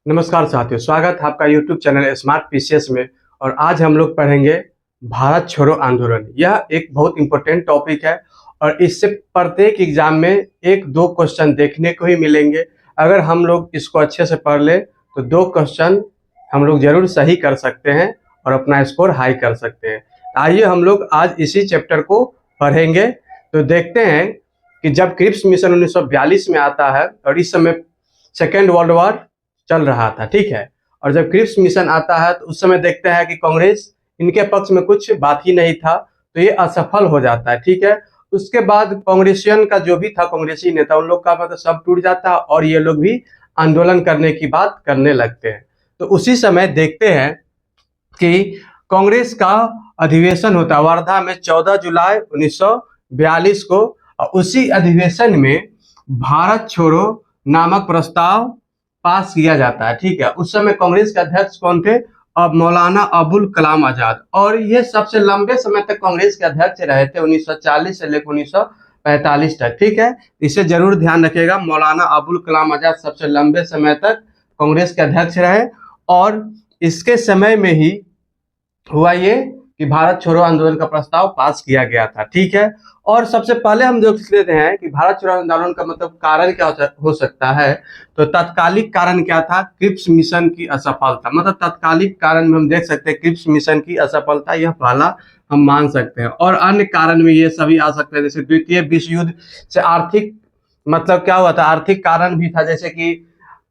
नमस्कार साथियों, स्वागत है आपका YouTube चैनल स्मार्ट पीसीएस में। और आज हम लोग पढ़ेंगे भारत छोड़ो आंदोलन। यह एक बहुत इंपॉर्टेंट टॉपिक है और इससे प्रत्येक एग्जाम में एक दो क्वेश्चन देखने को ही मिलेंगे। अगर हम लोग इसको अच्छे से पढ़ ले तो दो क्वेश्चन हम लोग जरूर सही कर सकते हैं और अपना स्कोर हाई कर सकते हैं। आइए हम लोग आज इसी चैप्टर को पढ़ेंगे। तो देखते हैं कि जब क्रिप्स मिशन 1942 में आता है और इस समय सेकेंड वर्ल्ड वॉर चल रहा था, ठीक है। और जब क्रिप्स मिशन आता है तो उस समय देखते हैं कि कांग्रेस इनके पक्ष में कुछ बात ही नहीं था, तो ये असफल हो जाता है, ठीक है। उसके बाद कांग्रेसियन का जो भी था, कांग्रेसी नेता, उन लोग का मतलब सब टूट जाता है और ये लोग भी आंदोलन करने की बात करने लगते हैं। तो उसी समय देखते हैं कि कांग्रेस का अधिवेशन होता है वर्धा में 14 जुलाई 1942 को। और उसी अधिवेशन में भारत छोड़ो नामक प्रस्ताव पास किया जाता है, ठीक है। उस समय कांग्रेस के अध्यक्ष कौन थे? अब मौलाना अबुल कलाम आजाद। और ये सबसे लंबे समय तक कांग्रेस के अध्यक्ष रहे थे, 1940 से लेकर 1945 तक, ठीक है। इसे जरूर ध्यान रखिएगा, मौलाना अबुल कलाम आजाद सबसे लंबे समय तक कांग्रेस के अध्यक्ष रहे। और इसके समय में ही हुआ ये कि भारत छोड़ो आंदोलन का प्रस्ताव पास किया गया था, ठीक है। और सबसे पहले हम देख लेते हैं कि भारत छोड़ो आंदोलन का मतलब कारण क्या हो सकता है। तो तात्कालिक कारण क्या था? क्रिप्स मिशन की असफलता। मतलब तात्कालिक कारण में हम देख सकते हैं क्रिप्स मिशन की असफलता, यह पहला हम मान सकते हैं। और अन्य कारण में ये सभी आ सकते हैं, जैसे द्वितीय विश्व युद्ध से आर्थिक मतलब क्या हुआ था, आर्थिक कारण भी था। जैसे कि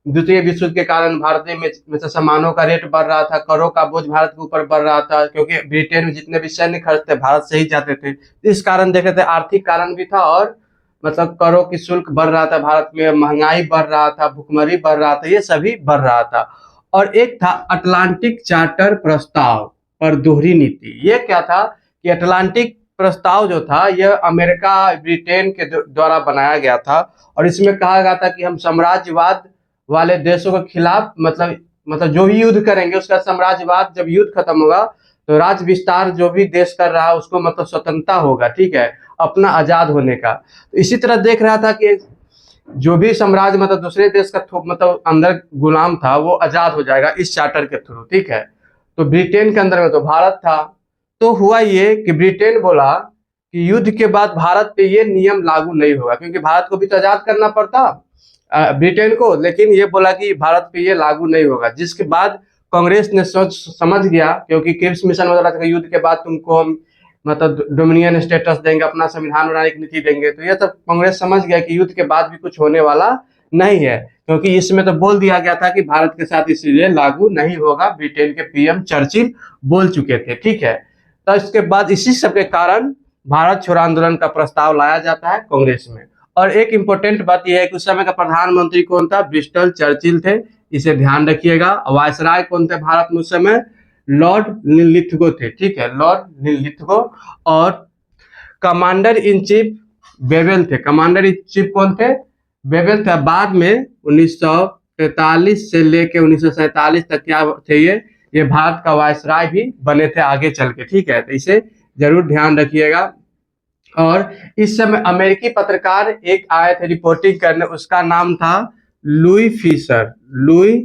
द्वितीय विश्व युद्ध के कारण भारत में सामानों का रेट बढ़ रहा था, करों का बोझ भारत के ऊपर बढ़ रहा था, क्योंकि ब्रिटेन में जितने भी सैन्य खर्च थे भारत से ही जाते थे। इस कारण देख रहे थे, आर्थिक कारण भी था और मतलब करों की शुल्क बढ़ रहा था भारत में, महंगाई बढ़ रहा था, भुखमरी बढ़ रहा था, ये सभी बढ़ रहा था। और एक था अटलांटिक चार्टर प्रस्ताव पर दोहरी नीति। ये क्या था कि अटलांटिक प्रस्ताव जो था यह अमेरिका ब्रिटेन के द्वारा बनाया गया था। और इसमें कहा गया था कि हम साम्राज्यवाद वाले देशों के खिलाफ मतलब जो भी युद्ध करेंगे उसका साम्राज्यवाद, जब युद्ध खत्म होगा तो राज्य विस्तार जो भी देश कर रहा है उसको मतलब स्वतंत्रता होगा, ठीक है, अपना आजाद होने का। तो इसी तरह देख रहा था कि जो भी साम्राज्य मतलब दूसरे देश का मतलब अंदर गुलाम था वो आजाद हो जाएगा इस चार्टर के थ्रू, ठीक है। तो ब्रिटेन के अंदर में तो भारत था। तो हुआ ये कि ब्रिटेन बोला कि युद्ध के बाद भारत पे ये नियम लागू नहीं होगा, क्योंकि भारत को भी तो आजाद करना पड़ता ब्रिटेन को, लेकिन ये बोला कि भारत पे ये लागू नहीं होगा। जिसके बाद कांग्रेस ने सोच समझ गया, क्योंकि क्रिप्स मिशन हो रहा था युद्ध के बाद तुमको हम मतलब डोमिनियन स्टेटस देंगे, अपना संविधान बनाने की नीति देंगे। तो ये तो कांग्रेस समझ गया कि युद्ध के बाद भी कुछ होने वाला नहीं है, क्योंकि इसमें तो बोल दिया गया था कि भारत के साथ इसलिए लागू नहीं होगा, ब्रिटेन के पीएम चर्चिल बोल चुके थे, ठीक है। तो इसके बाद इसी सब के कारण भारत छोड़ो आंदोलन का प्रस्ताव लाया जाता है कांग्रेस में। और एक इंपॉर्टेंट बात यह है कि उस समय का प्रधानमंत्री कौन था? ब्रिस्टल चर्चिल थे, इसे ध्यान रखिएगा। वायसराय कौन थे भारत में उस समय? लॉर्ड लिथगो थे, ठीक है, लॉर्ड लिथगो। और कमांडर इन चीफ बेवेल थे। कमांडर इन चीफ कौन थे? बेवेल थे। बाद में 1943 से लेके 1947 तक क्या थे ये भारत का वायसराय भी बने थे आगे चल के, ठीक है। तो इसे जरूर ध्यान रखिएगा। और इस समय अमेरिकी पत्रकार एक आए थे रिपोर्टिंग करने, उसका नाम था लुई फिशर। लुई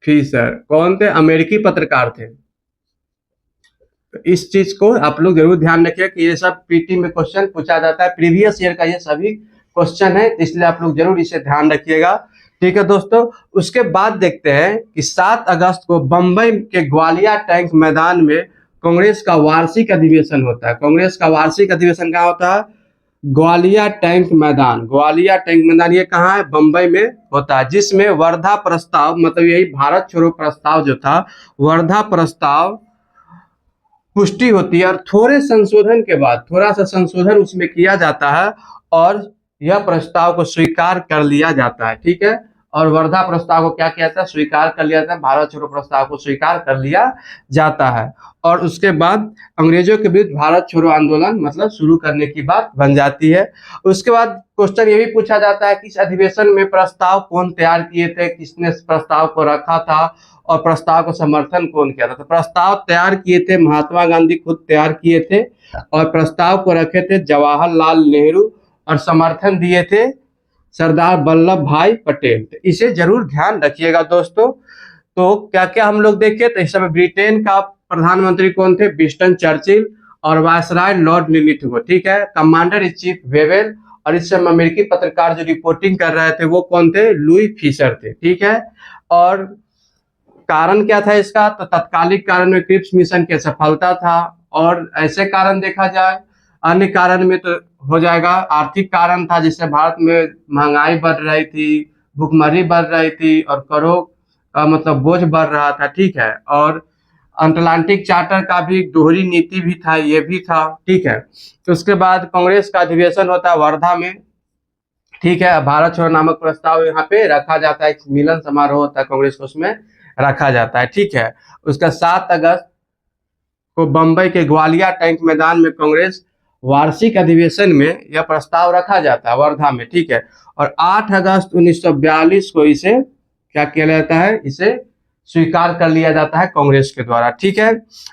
फिशर कौन थे? अमेरिकी पत्रकार थे। तो इस चीज को आप लोग जरूर ध्यान रखिए कि ये सब पीटी में क्वेश्चन पूछा जाता है, प्रीवियस ईयर का ये सभी क्वेश्चन है, इसलिए आप लोग जरूर इसे ध्यान रखिएगा, ठीक है दोस्तों। उसके बाद देखते हैं कि 7 अगस्त को बंबई के ग्वालियर टैंक मैदान में कांग्रेस का वार्षिक अधिवेशन होता है। कांग्रेस का वार्षिक अधिवेशन कहाँ होता है? ग्वालियर टैंक मैदान। ग्वालियर टैंक मैदान ये कहाँ है? बंबई में होता है। जिसमें वर्धा प्रस्ताव मतलब यही भारत छोड़ो प्रस्ताव जो था, वर्धा प्रस्ताव पुष्टि होती है। और थोड़े संशोधन के बाद थोड़ा सा संशोधन उसमें किया जाता है और यह प्रस्ताव को स्वीकार कर लिया जाता है, ठीक है। और वर्धा प्रस्ताव को क्या किया जाता है? स्वीकार कर लिया जाता है। भारत छोड़ो प्रस्ताव को स्वीकार कर लिया जाता है। और उसके बाद अंग्रेजों के विरुद्ध भारत छोड़ो आंदोलन मतलब शुरू करने की बात बन जाती है। उसके बाद क्वेश्चन ये भी पूछा जाता है कि इस अधिवेशन में प्रस्ताव कौन तैयार किए थे, किसने प्रस्ताव को रखा था और प्रस्ताव को समर्थन कौन किया था। तो प्रस्ताव तैयार किए थे महात्मा गांधी खुद तैयार किए थे, और प्रस्ताव को रखे थे जवाहरलाल नेहरू, और समर्थन दिए थे सरदार वल्लभ भाई पटेल। तो इसे जरूर ध्यान रखिएगा दोस्तों। तो क्या क्या हम लोग देखे, तो इस समय ब्रिटेन का प्रधानमंत्री कौन थे? Winston Churchill. और वायसराय लॉर्ड लिलिथगो, ठीक है। Commander in chief Wavell. और इस समय अमेरिकी पत्रकार जो रिपोर्टिंग कर रहे थे वो कौन थे? लुई फिशर थे, ठीक है। और कारण क्या था इसका? तो तत्कालिक कारण में क्रिप्स मिशन की असफलता था। और ऐसे कारण देखा जाए, अन्य कारण में तो हो जाएगा आर्थिक कारण था, जिससे भारत में महंगाई बढ़ रही थी, भुखमरी बढ़ रही थी और करों का मतलब बोझ बढ़ रहा था, ठीक है। और अटलांटिक चार्टर का भी दोहरी नीति भी था, ये भी था, ठीक है। तो उसके बाद कांग्रेस का अधिवेशन होता है वर्धा में, ठीक है। भारत छोड़ो नामक प्रस्ताव यहाँ पे रखा जाता है, एक मिलन समारोह होता है कांग्रेस को, उसमें रखा जाता है, ठीक है। उसका 7 अगस्त को बंबई के ग्वालिया टैंक मैदान में कांग्रेस वार्षिक अधिवेशन में यह प्रस्ताव रखा जाता है वर्धा में, ठीक है। और 8 अगस्त 1942 को इसे क्या किया जाता है? इसे स्वीकार कर लिया जाता है कांग्रेस के द्वारा, ठीक है।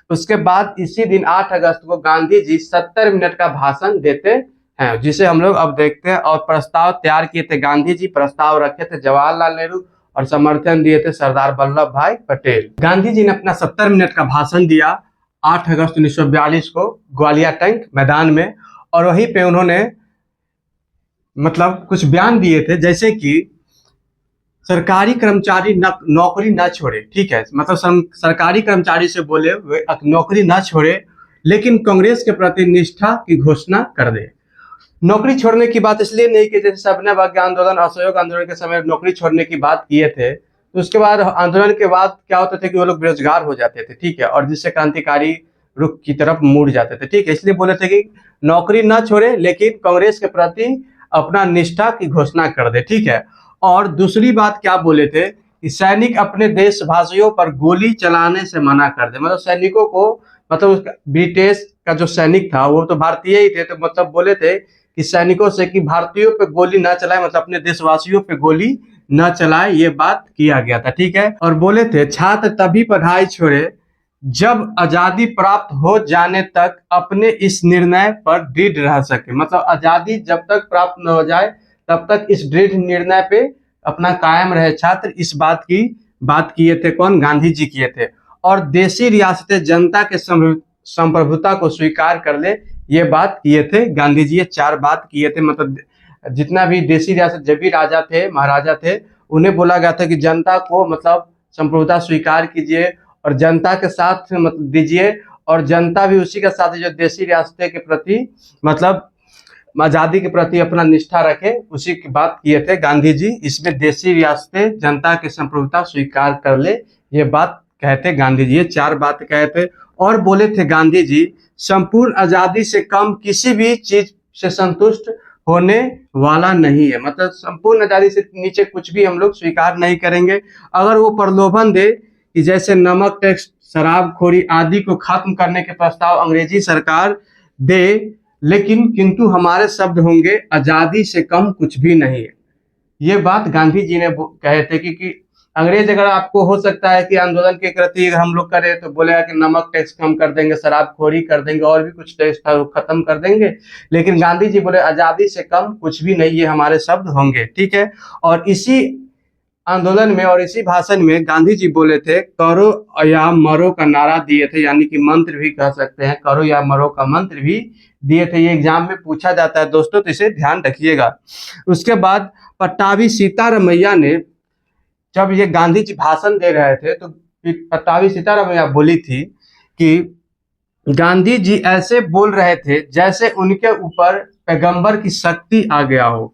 उसके बाद इसी दिन 8 अगस्त को गांधी जी 70 मिनट का भाषण देते हैं, जिसे हम लोग अब देखते हैं। और प्रस्ताव तैयार किए थे गांधी जी, प्रस्ताव रखे थे जवाहरलाल नेहरू और समर्थन दिए थे सरदार वल्लभ भाई पटेल। गांधी जी ने अपना 70 मिनट का भाषण दिया 8 अगस्त 1942 को ग्वालियर टैंक मैदान में। और वहीं पे उन्होंने मतलब कुछ बयान दिए थे, जैसे कि सरकारी कर्मचारी नौकरी न छोड़े, ठीक है। मतलब सरकारी कर्मचारी से बोले वे नौकरी न छोड़े, लेकिन कांग्रेस के प्रति निष्ठा की घोषणा कर दे। नौकरी छोड़ने की बात इसलिए नहीं की, जैसे सबने भाग्य आंदोलन, असहयोग आंदोलन के समय नौकरी छोड़ने की बात किए थे, तो उसके बाद आंदोलन के बाद क्या होता था कि वो लोग बेरोजगार हो जाते थे, ठीक है। और जिससे क्रांतिकारी रुख की तरफ मुड़ जाते थे, ठीक है। इसलिए बोले थे कि नौकरी न छोड़े, लेकिन कांग्रेस के प्रति अपना निष्ठा की घोषणा कर दे, ठीक है। और दूसरी बात क्या बोले थे कि सैनिक अपने देशवासियों पर गोली चलाने से मना कर दे। मतलब सैनिकों को, मतलब ब्रिटिश का जो सैनिक था वो तो भारतीय ही थे, तो मतलब बोले थे कि सैनिकों से कि भारतीयों पे गोली न चलाए, मतलब अपने देशवासियों पे गोली न चलाए, ये बात किया गया था, ठीक है। और बोले थे छात्र तभी पढ़ाई छोड़े जब आजादी प्राप्त हो जाने तक अपने इस निर्णय पर दृढ़ रह सके। मतलब आजादी जब तक प्राप्त न हो जाए तब तक इस दृढ़ निर्णय पे अपना कायम रहे छात्र, इस बात किए थे कौन? गांधी जी किए थे। और देशी रियासतें जनता के संप्रभुता को स्वीकार कर ले, ये बात किए थे गांधी जी। ये 4 बात किए थे। मतलब जितना भी देशी रियासत, जब भी राजा थे, महाराजा थे, उन्हें बोला गया था कि जनता को मतलब संप्रभुता स्वीकार कीजिए और जनता के साथ मतलब दीजिए, और जनता भी उसी के साथ जो देशी रियासतें के प्रति मतलब आजादी के प्रति अपना निष्ठा रखे, उसी की बात किए थे गांधी जी। इसमें देशी रियासतें जनता की संप्रभुता स्वीकार कर ले, ये बात कहते गांधी जी। ये 4 बात कहे थे। और बोले थे गांधी जी संपूर्ण आजादी से कम किसी भी चीज से संतुष्ट होने वाला नहीं है। मतलब संपूर्ण आजादी से नीचे कुछ भी हम लोग स्वीकार नहीं करेंगे। अगर वो प्रलोभन दे कि जैसे नमक टैक्स, शराबखोरी आदि को खत्म करने के प्रस्ताव अंग्रेजी सरकार दे, लेकिन किंतु हमारे शब्द होंगे आजादी से कम कुछ भी नहीं है। ये बात गांधी जी ने कहे थे कि अंग्रेज अगर आपको हो सकता है कि आंदोलन के प्रति हम लोग करें तो बोलेगा कि नमक टैक्स कम कर देंगे, शराबखोरी कर देंगे, और भी कुछ टैक्स था वो खत्म कर देंगे, लेकिन गांधी जी बोले आजादी से कम कुछ भी नहीं, ये हमारे शब्द होंगे, ठीक है। और इसी आंदोलन में और इसी भाषण में गांधी जी बोले थे करो या मरो का नारा दिए थे, यानी कि मंत्र भी कह सकते हैं, करो या मरो का मंत्र भी दिए थे। ये एग्जाम में पूछा जाता है दोस्तों, तो इसे ध्यान रखिएगा। उसके बाद पट्टाभी सीतारमैया ने, जब ये गांधी जी भाषण दे रहे थे तो पट्टाभी सीतारमैया बोली थी कि गांधी जी ऐसे बोल रहे थे जैसे उनके ऊपर पैगंबर की शक्ति आ गया हो,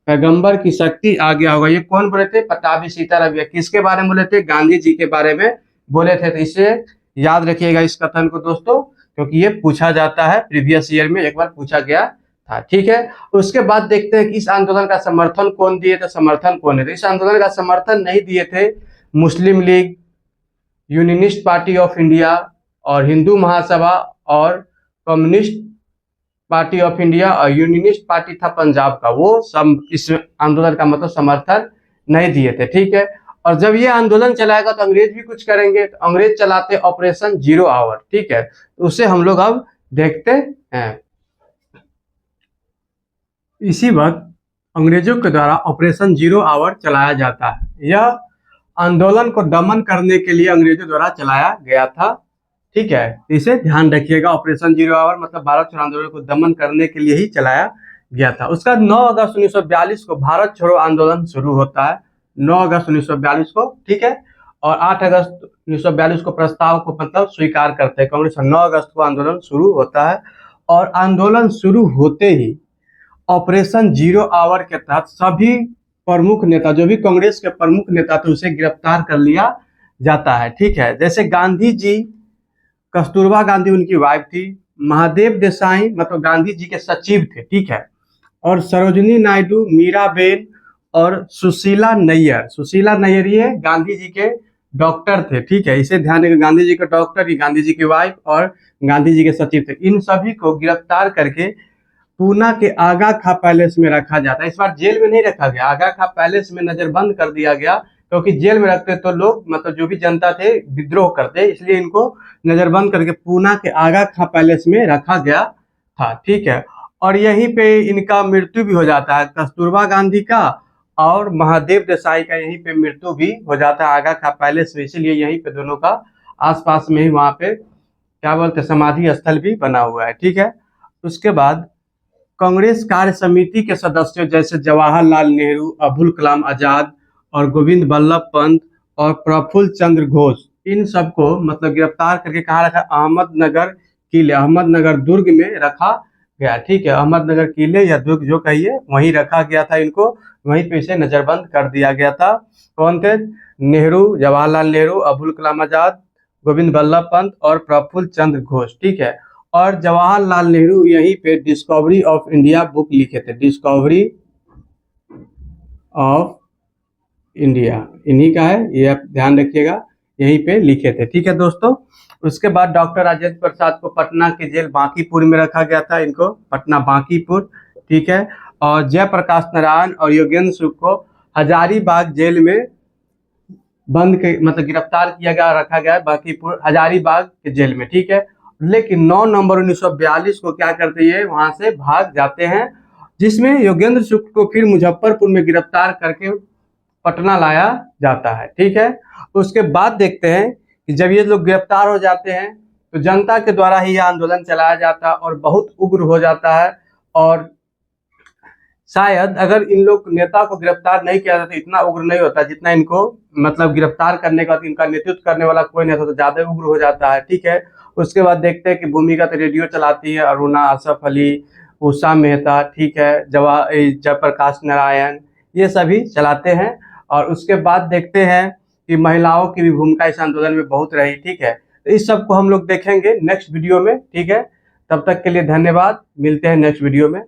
पैगंबर की शक्ति आ गया होगा। ये कौन बोले थे? पट्टाभी सीतारमैया। किसके बारे में बोले थे? गांधी जी के बारे में बोले थे। तो इसे याद रखिएगा इस कथन को दोस्तों, क्योंकि ये पूछा जाता है, प्रीवियस ईयर में एक बार पूछा गया था, ठीक है। उसके बाद देखते हैं कि इस आंदोलन का समर्थन कौन दिए थे, समर्थन कौन है। इस आंदोलन का समर्थन नहीं दिए थे Muslim League, Unionist Party of India और हिंदू महासभा और कम्युनिस्ट पार्टी ऑफ इंडिया और यूनियनिस्ट पार्टी था पंजाब का, वो सब इस आंदोलन का मतलब समर्थन नहीं दिए थे, ठीक है। और जब ये आंदोलन चलाएगा तो अंग्रेज भी कुछ करेंगे, तो अंग्रेज चलाते ऑपरेशन 0 आवर, ठीक है। तो उसे हम लोग अब देखते हैं। इसी वक्त अंग्रेजों के द्वारा ऑपरेशन जीरो आवर चलाया जाता है। यह आंदोलन को दमन करने के लिए अंग्रेजों द्वारा चलाया गया था। ठीक है, इसे ध्यान रखिएगा। ऑपरेशन जीरो आवर मतलब भारत छोड़ो आंदोलन को दमन करने के लिए ही चलाया गया था। उसका 9 अगस्त 1942 को भारत छोड़ो आंदोलन शुरू होता है। 9 अगस्त 1942 को, ठीक है, और 8 अगस्त 1942 को प्रस्ताव को मतलब स्वीकार करते हैं कांग्रेस। 9 अगस्त को आंदोलन शुरू होता है और आंदोलन शुरू होते ही ऑपरेशन जीरो आवर के तहत सभी प्रमुख नेता, जो भी कांग्रेस के प्रमुख नेता थे, उसे गिरफ्तार कर लिया जाता है। ठीक है, जैसे गांधी जी, कस्तूरबा गांधी उनकी वाइफ थी, महादेव देसाई मतलब गांधी जी के सचिव थे। ठीक है, और सरोजिनी नायडू, मीराबेन और सुशीला नैयर। सुशीला नैयर ये गांधी जी के डॉक्टर थे। ठीक है, इसे ध्यान रखिए, गांधी जी के डॉक्टर ही गांधी जी की वाइफ और गांधी जी के सचिव थे। इन सभी को गिरफ्तार करके पूना के आगा खा पैलेस में रखा जाता है। इस बार जेल में नहीं रखा गया, आगा खा पैलेस में नजरबंद कर दिया गया, क्योंकि जेल में रखते तो लोग मतलब जो भी जनता थे विद्रोह करते, इसलिए इनको नजरबंद करके पूना के आगा खा पैलेस में रखा गया था। ठीक है, और यहीं पे इनका मृत्यु भी हो जाता है, कस्तूरबा गांधी का और महादेव देसाई का यहीं पे मृत्यु भी हो जाता है आगा खा पैलेस में। इसीलिए यहीं पे दोनों का आसपास में ही वहां पे क्या बोलते समाधि स्थल भी बना हुआ है। ठीक है, उसके बाद कांग्रेस कार्य समिति के सदस्यों जैसे जवाहरलाल नेहरू, अबुल कलाम आजाद और गोविंद बल्लभ पंत और प्रफुल्ल चंद्र घोष, इन सबको मतलब गिरफ्तार करके कहाँ रखा? अहमदनगर किले, अहमदनगर दुर्ग में रखा गया। ठीक है, अहमदनगर किले या दुर्ग जो कहिए, वहीं रखा गया था इनको, वहीं पे इसे नजरबंद कर दिया गया था। कौन थे? नेहरू, जवाहरलाल नेहरू, अबुल कलाम आजाद, गोविंद बल्लभ पंत और प्रफुल्ल चंद्र घोष। ठीक है, और जवाहरलाल नेहरू यहीं पे डिस्कवरी ऑफ इंडिया बुक लिखे थे। डिस्कवरी ऑफ इंडिया इन्हीं का है, ये आप ध्यान रखिएगा, यहीं पे लिखे थे। ठीक है दोस्तों, उसके बाद डॉक्टर राजेंद्र प्रसाद को पटना के जेल बांकीपुर में रखा गया था, इनको पटना बांकीपुर। ठीक है, और जयप्रकाश नारायण और योगेंद्र सुख को हजारीबाग जेल में बंद के मतलब गिरफ्तार किया गया, रखा गया बांकीपुर हजारीबाग के जेल में। ठीक है, लेकिन 9 नवंबर 1942 को क्या करते हैं, वहां से भाग जाते हैं, जिसमें योगेंद्र शुक्ल को फिर मुजफ्फरपुर में गिरफ्तार करके पटना लाया जाता है। ठीक है, उसके बाद देखते हैं कि जब ये लोग गिरफ्तार हो जाते हैं तो जनता के द्वारा ही यह आंदोलन चलाया जाता है और बहुत उग्र हो जाता है। और शायद अगर इन लोग नेता को गिरफ्तार नहीं किया जाता तो इतना उग्र नहीं होता जितना इनको मतलब गिरफ्तार करने के बाद इनका नेतृत्व करने वाला कोई नहीं था, तो ज्यादा उग्र हो जाता है। ठीक है, उसके बाद देखते हैं कि भूमिगत रेडियो चलाती है अरुणा, आसफ अली, उषा मेहता। ठीक है, जयप्रकाश नारायण, ये सभी चलाते हैं। और उसके बाद देखते हैं कि महिलाओं की भी भूमिका इस आंदोलन में बहुत रही। ठीक है, तो इस सब को हम लोग देखेंगे नेक्स्ट वीडियो में। ठीक है, तब तक के लिए धन्यवाद, मिलते हैं नेक्स्ट वीडियो में।